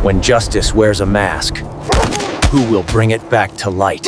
When justice wears a mask, who will bring it back to light?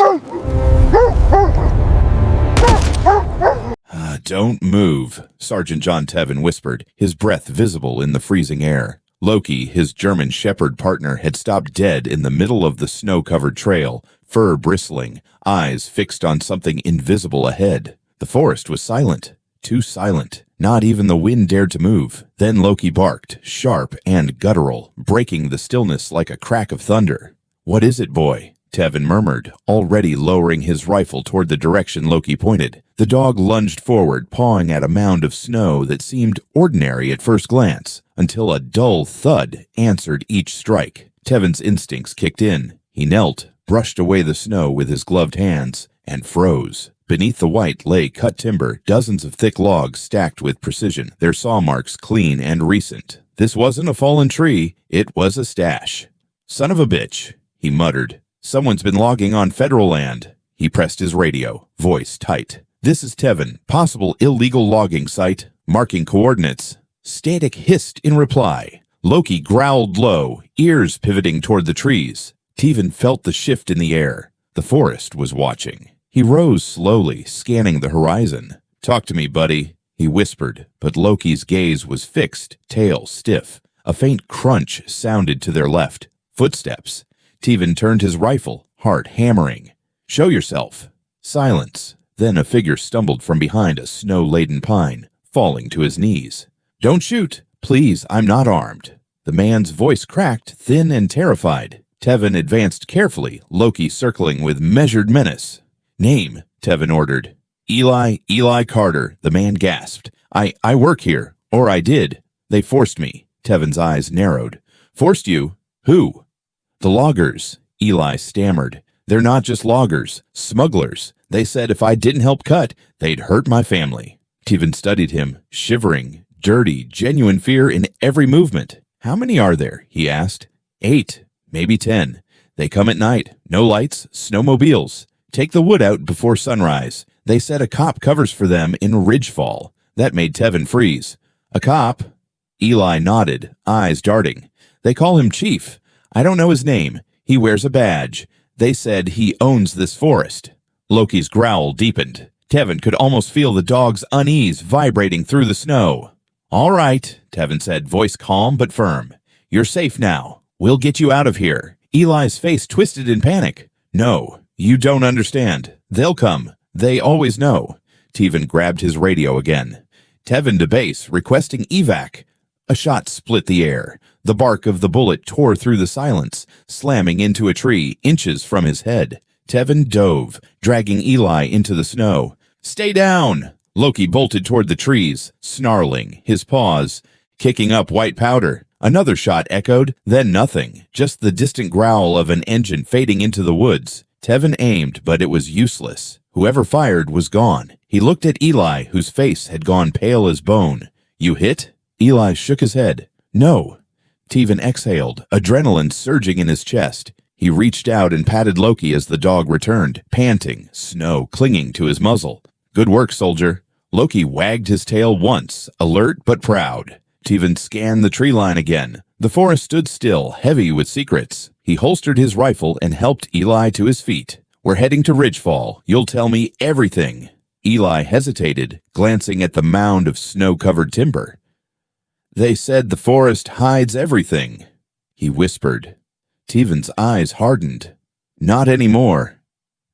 Don't move, Sergeant John Tevin whispered, his breath visible in the freezing air. Loki, his German shepherd partner, had stopped dead in the middle of the snow-covered trail, fur bristling, eyes fixed on something invisible ahead. The forest was silent, too silent. Not even the wind dared to move. Then Loki barked, sharp and guttural, breaking the stillness like a crack of thunder. "What is it, boy?" Tevin murmured, already lowering his rifle toward the direction Loki pointed. The dog lunged forward, pawing at a mound of snow that seemed ordinary at first glance, until a dull thud answered each strike. Tevin's instincts kicked in. He knelt, brushed away the snow with his gloved hands, and froze. Beneath the white lay cut timber, dozens of thick logs stacked with precision, their saw marks clean and recent. This wasn't a fallen tree, it was a stash. "Son of a bitch," he muttered. "Someone's been logging on federal land." He pressed his radio, voice tight. "This is Tevin, possible illegal logging site, marking coordinates." Static hissed in reply. Loki growled low, ears pivoting toward the trees. Tevin felt the shift in the air. The forest was watching. He rose slowly, scanning the horizon. "Talk to me, buddy," he whispered, but Loki's gaze was fixed, tail stiff. A faint crunch sounded to their left. Footsteps. Tevin turned his rifle, heart hammering. "Show yourself." Silence. Then a figure stumbled from behind a snow-laden pine, falling to his knees. "Don't shoot. Please, I'm not armed." The man's voice cracked, thin and terrified. Tevin advanced carefully, Loki circling with measured menace. "Name," Tevin ordered. Eli Carter," the man gasped. I work here. Or I did. They forced me." Tevin's eyes narrowed. "Forced you? Who?" "The loggers," Eli stammered. "They're not just loggers, smugglers. They said if I didn't help cut, they'd hurt my family." Tevin studied him, shivering, dirty, genuine fear in every movement. "How many are there?" he asked. 8, maybe 10. They come at night. No lights, snowmobiles. Take the wood out before sunrise. They said a cop covers for them in Ridgefall. That made Tevin freeze. "A cop?" Eli nodded, eyes darting. "They call him Chief. I don't know his name. He wears a badge. They said he owns this forest." Loki's growl deepened. Tevin could almost feel the dog's unease vibrating through the snow. "All right," Tevin said, voice calm but firm. "You're safe now. We'll get you out of here." Eli's face twisted in panic. "No, you don't understand. They'll come. They always know." Tevin grabbed his radio again. "Tevin to base, requesting evac." A shot split the air. The bark of the bullet tore through the silence, slamming into a tree inches from his head. Tevin dove, dragging Eli into the snow. "Stay down!" Loki bolted toward the trees, snarling, his paws kicking up white powder. Another shot echoed, then nothing, just the distant growl of an engine fading into the woods. Tevin aimed, but it was useless. Whoever fired was gone. He looked at Eli, whose face had gone pale as bone. "You hit?" Eli shook his head. "No." Tevin exhaled, adrenaline surging in his chest. He reached out and patted Loki as the dog returned, panting, snow clinging to his muzzle. "Good work, soldier." Loki wagged his tail once, alert but proud. Tevin scanned the tree line again. The forest stood still, heavy with secrets. He holstered his rifle and helped Eli to his feet. "We're heading to Ridgefall. You'll tell me everything." Eli hesitated, glancing at the mound of snow-covered timber. "They said the forest hides everything," he whispered. Tevin's eyes hardened. "Not anymore."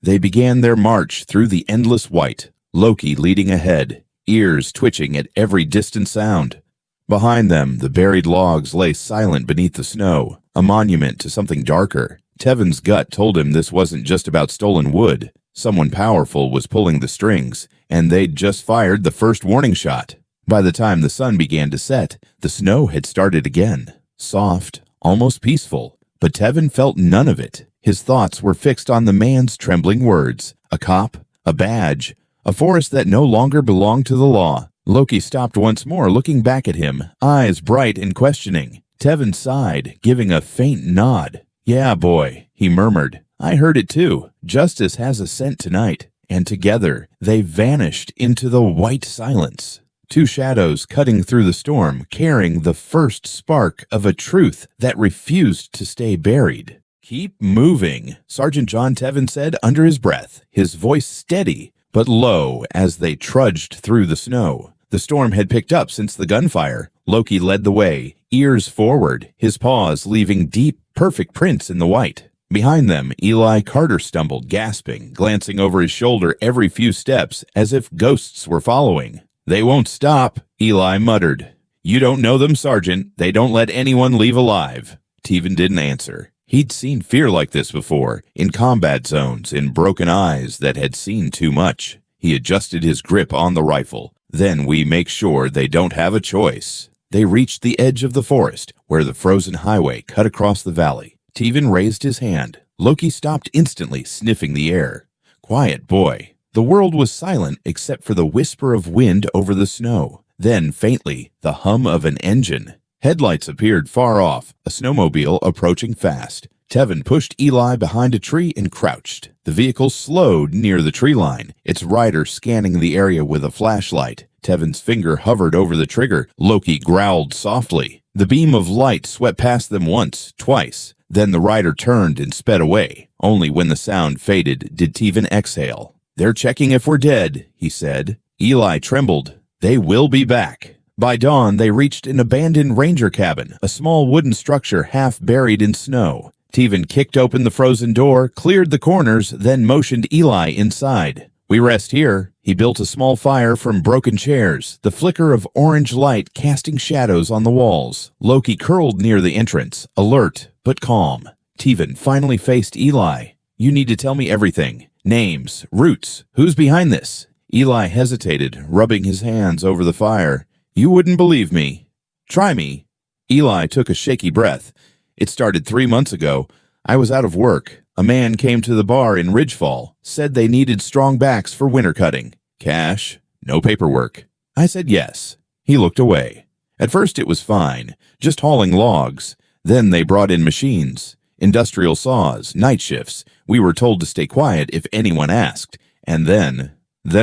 They began their march through the endless white, Loki leading ahead, ears twitching at every distant sound. Behind them, the buried logs lay silent beneath the snow, a monument to something darker. Tevin's gut told him this wasn't just about stolen wood. Someone powerful was pulling the strings, and they'd just fired the first warning shot. By the time the sun began to set, the snow had started again, soft, almost peaceful. But Tevin felt none of it. His thoughts were fixed on the man's trembling words. A cop, a badge, a forest that no longer belonged to the law. Loki stopped once more, looking back at him, eyes bright and questioning. Tevin sighed, giving a faint nod. "Yeah, boy," he murmured. "I heard it too. Justice has a scent tonight." And together, they vanished into the white silence. two shadows cutting through the storm, carrying the first spark of a truth that refused to stay buried. "Keep moving," Sergeant John Tevin said under his breath, his voice steady but low as they trudged through the snow. The storm had picked up since the gunfire. Loki led the way, ears forward, his paws leaving deep, perfect prints in the white. Behind them, Eli Carter stumbled, gasping, glancing over his shoulder every few steps as if ghosts were following. "They won't stop," Eli muttered. "You don't know them, Sergeant. They don't let anyone leave alive." Tevin didn't answer. He'd seen fear like this before, in combat zones, in broken eyes that had seen too much. He adjusted his grip on the rifle. "Then we make sure they don't have a choice." They reached the edge of the forest, where the frozen highway cut across the valley. Tevin raised his hand. Loki stopped instantly, sniffing the air. "Quiet, boy." The world was silent except for the whisper of wind over the snow. Then, faintly, the hum of an engine. Headlights appeared far off, a snowmobile approaching fast. Tevin pushed Eli behind a tree and crouched. The vehicle slowed near the tree line, its rider scanning the area with a flashlight. Tevin's finger hovered over the trigger. Loki growled softly. The beam of light swept past them once, twice. Then the rider turned and sped away. Only when the sound faded did Tevin exhale. "They're checking if we're dead," he said. Eli trembled. "They will be back." By dawn, they reached an abandoned ranger cabin, a small wooden structure half buried in snow. Tevin kicked open the frozen door, cleared the corners, then motioned Eli inside. "We rest here." He built a small fire from broken chairs, the flicker of orange light casting shadows on the walls. Loki curled near the entrance, alert but calm. Tevin finally faced Eli. "You need to tell me everything. Names, routes, who's behind this?" Eli hesitated, rubbing his hands over the fire. "You wouldn't believe me." "Try me." Eli took a shaky breath. "It started 3 months ago. I was out of work. A man came to the bar in Ridgefall, said they needed strong backs for winter cutting. Cash, no paperwork. I said yes. He looked away. At first it was fine, just hauling logs. Then they brought in machines, industrial saws, night shifts. We were told to stay quiet if anyone asked. And then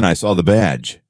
I saw the badge."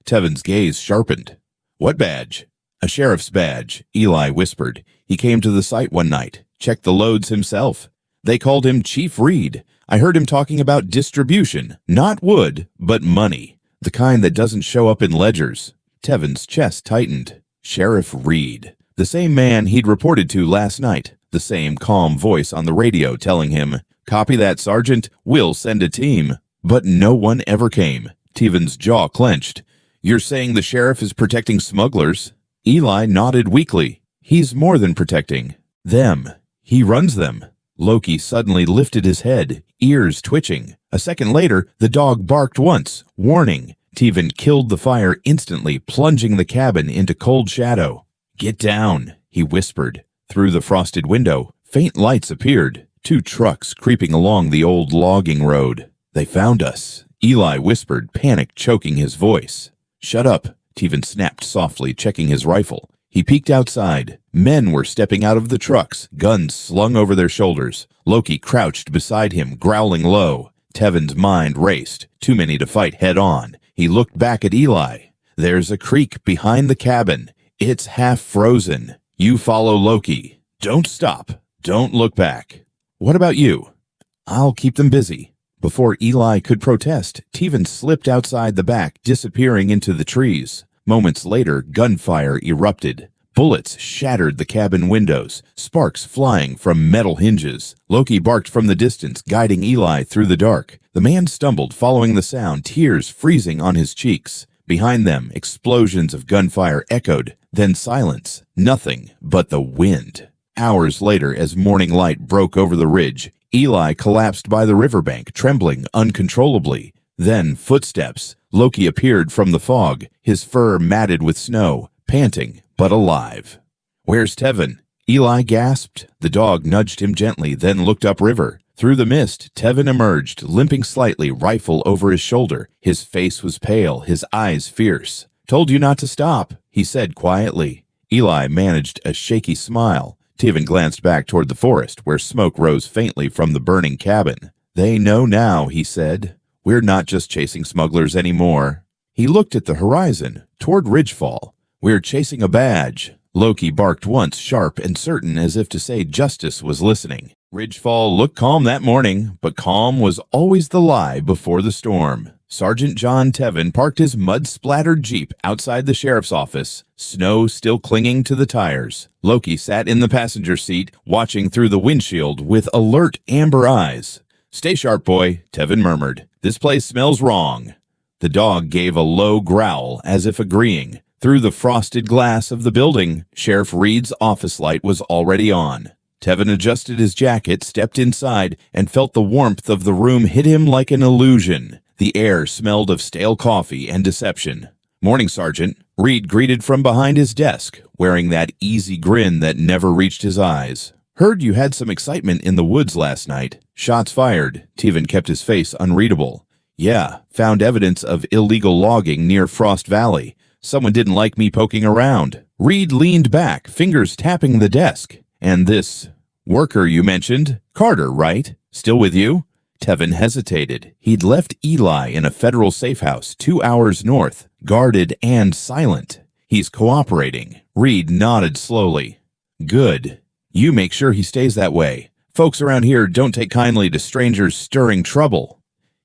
Tevin's gaze sharpened. "What badge?" "A sheriff's badge," Eli whispered. "He came to the site one night, checked the loads himself. They called him Chief Reed. I heard him talking about distribution, not wood, but money, the kind that doesn't show up in ledgers." Tevin's chest tightened. Sheriff Reed, the same man he'd reported to last night, the same calm voice on the radio telling him, "Copy that, Sergeant, we'll send a team." But no one ever came. Tevin's jaw clenched. "You're saying the sheriff is protecting smugglers?" Eli nodded weakly. "He's more than protecting them. He runs them." Loki suddenly lifted his head, ears twitching. A second later, the dog barked once, warning. Tevin killed the fire instantly, plunging the cabin into cold shadow. "Get down," he whispered. Through the frosted window, faint lights appeared, 2 trucks creeping along the old logging road. "They found us," Eli whispered, panic choking his voice. "Shut up," Tevin snapped softly, checking his rifle. He peeked outside. Men were stepping out of the trucks, guns slung over their shoulders. Loki crouched beside him, growling low. Tevin's mind raced, too many to fight head on. He looked back at Eli. "There's a creek behind the cabin. It's half frozen. You follow Loki. Don't stop. Don't look back." "What about you?" "I'll keep them busy." Before Eli could protest, Tevin slipped outside the back, disappearing into the trees. Moments later, gunfire erupted. Bullets shattered the cabin windows, sparks flying from metal hinges. Loki barked from the distance, guiding Eli through the dark. The man stumbled, following the sound, tears freezing on his cheeks. Behind them, explosions of gunfire echoed, then silence, nothing but the wind. Hours later, as morning light broke over the ridge, Eli collapsed by the riverbank, trembling uncontrollably. Then footsteps. Loki appeared from the fog, his fur matted with snow, panting but alive. "Where's Tevin?" Eli gasped. The dog nudged him gently, then looked upriver. Through the mist, Tevin emerged, limping slightly, rifle over his shoulder. His face was pale, his eyes fierce. "Told you not to stop," he said quietly. Eli managed a shaky smile. Tevin glanced back toward the forest, where smoke rose faintly from the burning cabin. "They know now," he said. "We're not just chasing smugglers anymore." He looked at the horizon, toward Ridgefall. "We're chasing a badge." Loki barked once, sharp and certain, as if to say justice was listening. Ridgefall looked calm that morning, but calm was always the lie before the storm. Sergeant John Tevin parked his mud-splattered Jeep outside the sheriff's office, snow still clinging to the tires. Loki sat in the passenger seat, watching through the windshield with alert amber eyes. "Stay sharp, boy," Tevin murmured. "This place smells wrong." The dog gave a low growl, as if agreeing. Through the frosted glass of the building, Sheriff Reed's office light was already on. Tevin adjusted his jacket, stepped inside, and felt the warmth of the room hit him like an illusion. The air smelled of stale coffee and deception. "Morning, Sergeant." Reed greeted from behind his desk, wearing that easy grin that never reached his eyes. "Heard you had some excitement in the woods last night. Shots fired." Tevin kept his face unreadable. "Yeah, found evidence of illegal logging near Frost Valley. Someone didn't like me poking around." Reed leaned back, fingers tapping the desk. "And this worker you mentioned, Carter, right? Still with you?" Tevin hesitated. He'd left Eli in a federal safe house 2 hours north, guarded and silent. "He's cooperating." Reed nodded slowly. "Good. You make sure he stays that way. Folks around here don't take kindly to strangers stirring trouble."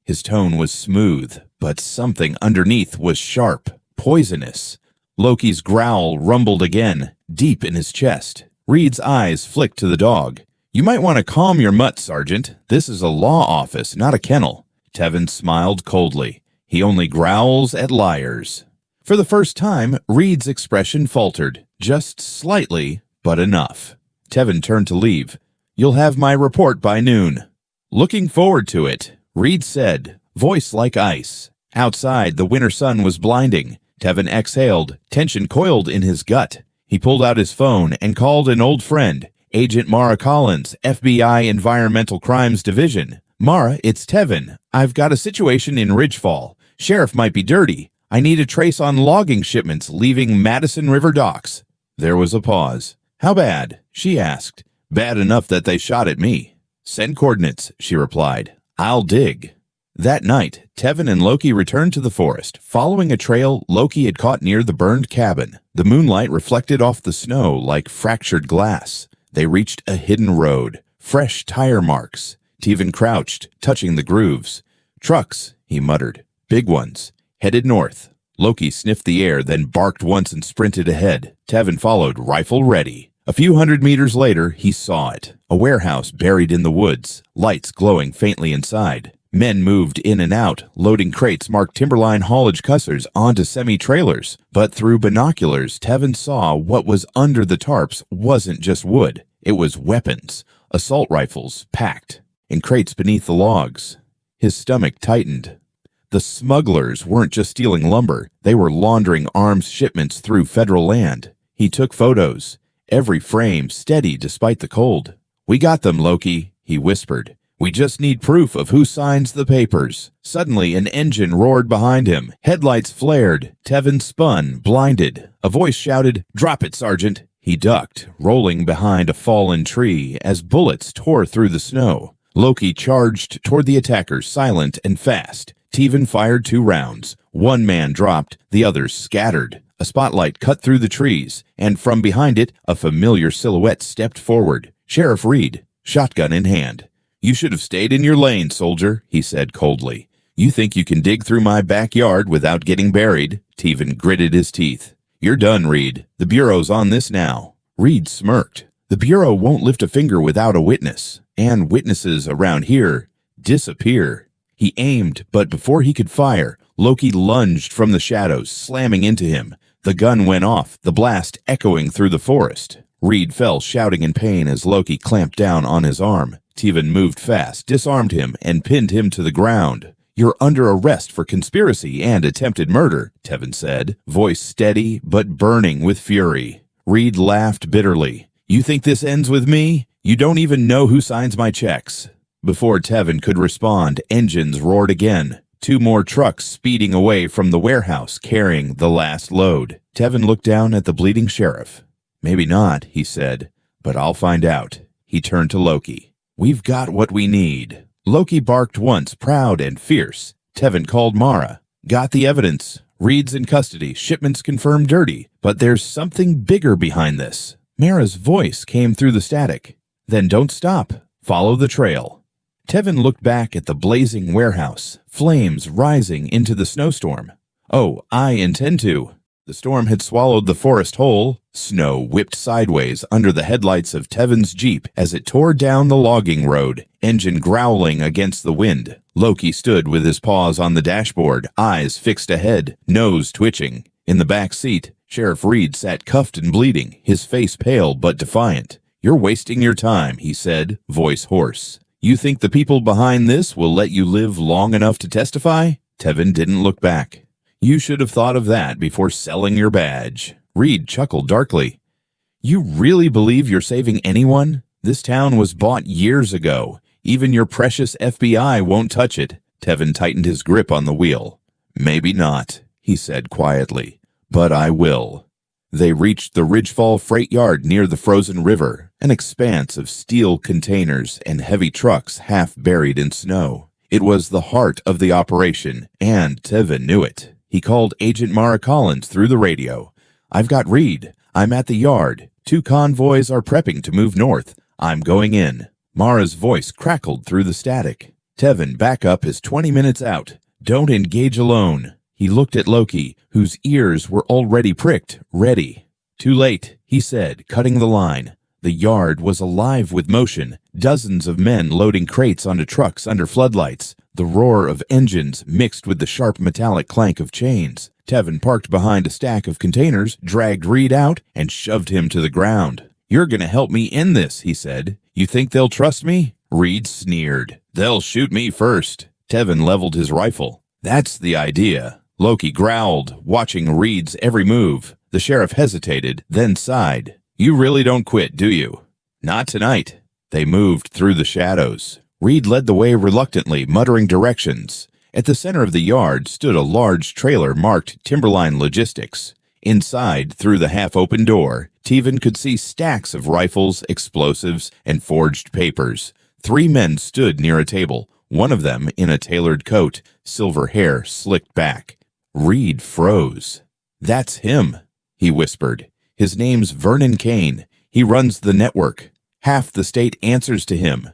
His tone was smooth, but something underneath was sharp, poisonous. Loki's growl rumbled again, deep in his chest. Reed's eyes flicked to the dog. "You might want to calm your mutt, Sergeant. This is a law office, not a kennel." Tevin smiled coldly. "He only growls at liars." For the first time, Reed's expression faltered, just slightly, but enough. Tevin turned to leave. "You'll have my report by noon." "Looking forward to it," Reed said, voice like ice. Outside, the winter sun was blinding. Tevin exhaled, tension coiled in his gut. He pulled out his phone and called an old friend, Agent Mara Collins, FBI Environmental Crimes Division. "Mara, it's Tevin. I've got a situation in Ridgefall. Sheriff might be dirty. I need a trace on logging shipments leaving Madison River docks." There was a pause. "How bad?" she asked. "Bad enough that they shot at me." "Send coordinates," she replied. "I'll dig." That night, Tevin and Loki returned to the forest, following a trail Loki had caught near the burned cabin. The moonlight reflected off the snow like fractured glass. They reached a hidden road, fresh tire marks. Tevin crouched, touching the grooves. "Trucks," he muttered. "Big ones. Headed north." Loki sniffed the air, then barked once and sprinted ahead. Tevin followed, rifle ready. A few hundred meters later, he saw it. A warehouse buried in the woods, lights glowing faintly inside. Men moved in and out, loading crates marked Timberline haulage cussers onto semi-trailers. But through binoculars, Tevin saw what was under the tarps wasn't just wood. It was weapons, assault rifles, packed, in crates beneath the logs. His stomach tightened. The smugglers weren't just stealing lumber. They were laundering arms shipments through federal land. He took photos, every frame steady despite the cold. "We got them, Loki," he whispered. "We just need proof of who signs the papers." Suddenly, an engine roared behind him. Headlights flared. Tevin spun, blinded. A voice shouted, "Drop it, Sergeant." He ducked, rolling behind a fallen tree as bullets tore through the snow. Loki charged toward the attackers, silent and fast. Tevin fired 2 rounds. One man dropped, the others scattered. A spotlight cut through the trees, and from behind it, a familiar silhouette stepped forward. Sheriff Reed, shotgun in hand. "You should have stayed in your lane, soldier," he said coldly. "You think you can dig through my backyard without getting buried?" Tevin gritted his teeth. "You're done, Reed. The Bureau's on this now." Reed smirked. "The Bureau won't lift a finger without a witness, and witnesses around here disappear." He aimed, but before he could fire, Loki lunged from the shadows, slamming into him. The gun went off, the blast echoing through the forest. Reed fell, shouting in pain as Loki clamped down on his arm. Tevin moved fast, disarmed him, and pinned him to the ground. "You're under arrest for conspiracy and attempted murder," Tevin said, voice steady but burning with fury. Reed laughed bitterly. "You think this ends with me? You don't even know who signs my checks." Before Tevin could respond, engines roared again. 2 more trucks speeding away from the warehouse, carrying the last load. Tevin looked down at the bleeding sheriff. "Maybe not," he said, "but I'll find out." He turned to Loki. "We've got what we need." Loki barked once, proud and fierce. Tevin called Mara. "Got the evidence," Reed's in custody, shipments confirmed dirty, but there's something bigger behind this. Mara's voice came through the static. Then don't stop. Follow the trail. Tevin looked back at the blazing warehouse, flames rising into the snowstorm. Oh, I intend to. The storm had swallowed the forest whole. Snow whipped sideways under the headlights of Tevin's Jeep as it tore down the logging road, engine growling against the wind. Loki stood with his paws on the dashboard, eyes fixed ahead, nose twitching. In the back seat, Sheriff Reed sat cuffed and bleeding, his face pale but defiant. "You're wasting your time," he said, voice hoarse. "You think the people behind this will let you live long enough to testify?" Tevin didn't look back. "You should have thought of that before selling your badge." Reed chuckled darkly. "You really believe you're saving anyone? This town was bought years ago. Even your precious FBI won't touch it." Tevin tightened his grip on the wheel. "Maybe not," he said quietly, "but I will." They reached the Ridgefall freight yard near the frozen river, an expanse of steel containers and heavy trucks half buried in snow. It was the heart of the operation, and Tevin knew it. He called Agent Mara Collins through the radio. "I've got Reed. I'm at the yard. 2 convoys are prepping to move north. I'm going in." Mara's voice crackled through the static. "Tevin, backup is 20 minutes out. Don't engage alone." He looked at Loki, whose ears were already pricked, ready. "Too late," he said, cutting the line. The yard was alive with motion, dozens of men loading crates onto trucks under floodlights. The roar of engines mixed with the sharp metallic clank of chains. Tevin parked behind a stack of containers, dragged Reed out, and shoved him to the ground. "You're going to help me end this," he said. "You think they'll trust me?" Reed sneered. "They'll shoot me first." Tevin leveled his rifle. "That's the idea." Loki growled, watching Reed's every move. The sheriff hesitated, then sighed. "You really don't quit, do you?" "Not tonight." They moved through the shadows. Reed led the way reluctantly, muttering directions. At the center of the yard stood a large trailer marked Timberline Logistics. Inside, through the half-open door, Tevin could see stacks of rifles, explosives, and forged papers. 3 men stood near a table, one of them in a tailored coat, silver hair slicked back. Reed froze. "That's him," he whispered. "His name's Vernon Kane. He runs the network. Half the state answers to him."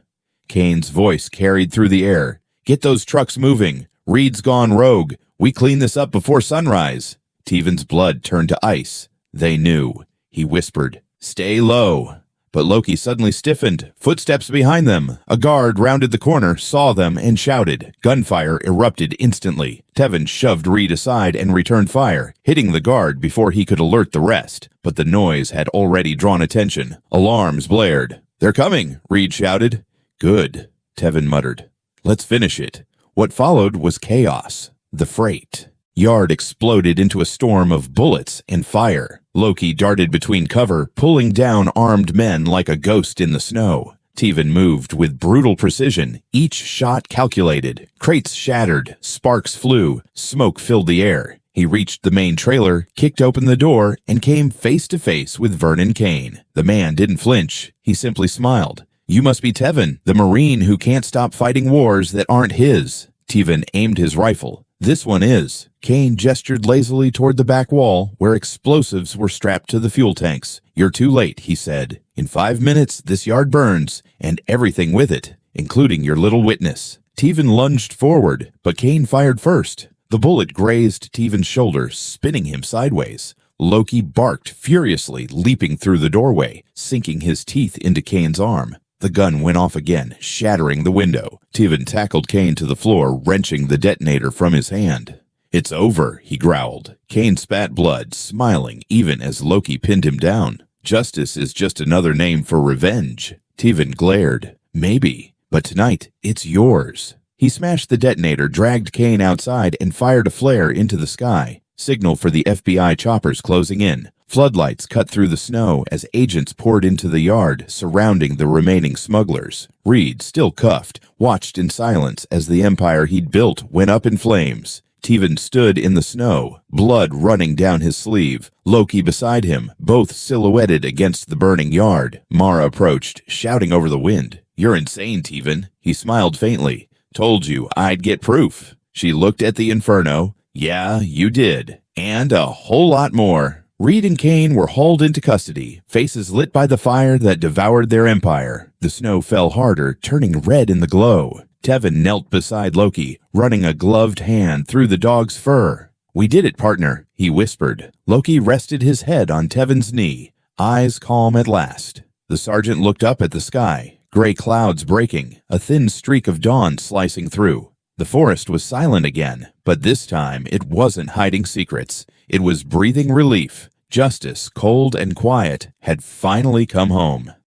Kane's voice carried through the air. "Get those trucks moving. Reed's gone rogue. We clean this up before sunrise." Tevin's blood turned to ice. They knew. He whispered, "Stay low." But Loki suddenly stiffened. Footsteps behind them. A guard rounded the corner, saw them, and shouted. Gunfire erupted instantly. Tevin shoved Reed aside and returned fire, hitting the guard before he could alert the rest. But the noise had already drawn attention. Alarms blared. "They're coming," Reed shouted. "Good," Tevin muttered. "Let's finish it." What followed was chaos. The freight yard exploded into a storm of bullets and fire. Loki darted between cover, pulling down armed men like a ghost in the snow. Tevin moved with brutal precision, each shot calculated. Crates shattered, sparks flew, smoke filled the air. He reached the main trailer, kicked open the door, and came face to face with Vernon Kane. The man didn't flinch. He simply smiled. "You must be Tevin, the Marine who can't stop fighting wars that aren't his." Tevin aimed his rifle. "This one is." Kane gestured lazily toward the back wall, where explosives were strapped to the fuel tanks. "You're too late," he said. "In 5 minutes, this yard burns, and everything with it, including your little witness." Tevin lunged forward, but Kane fired first. The bullet grazed Tevin's shoulder, spinning him sideways. Loki barked furiously, leaping through the doorway, sinking his teeth into Kane's arm. The gun went off again, shattering the window. Tevin tackled Kane to the floor, wrenching the detonator from his hand. "It's over," he growled. Kane spat blood, smiling even as Loki pinned him down. "Justice is just another name for revenge." Tevin glared. "Maybe, but tonight it's yours." He smashed the detonator, dragged Kane outside, and fired a flare into the sky. Signal for the FBI choppers closing in. Floodlights cut through the snow as agents poured into the yard, surrounding the remaining smugglers. Reed, still cuffed, watched in silence as the empire he'd built went up in flames. Tevin stood in the snow, blood running down his sleeve. Loki beside him, both silhouetted against the burning yard. Mara approached, shouting over the wind. "You're insane, Tevin." He smiled faintly. "Told you I'd get proof." She looked at the inferno. Yeah, you did. And a whole lot more. Reed and Kane were hauled into custody, faces lit by the fire that devoured their empire. The snow fell harder, turning red in the glow. Tevin knelt beside Loki, running a gloved hand through the dog's fur. "We did it, partner," he whispered. Loki rested his head on Tevin's knee, eyes calm at last. The sergeant looked up at the sky, gray clouds breaking, a thin streak of dawn slicing through. The forest was silent again, but this time it wasn't hiding secrets. It was breathing relief. Justice, cold and quiet, had finally come home.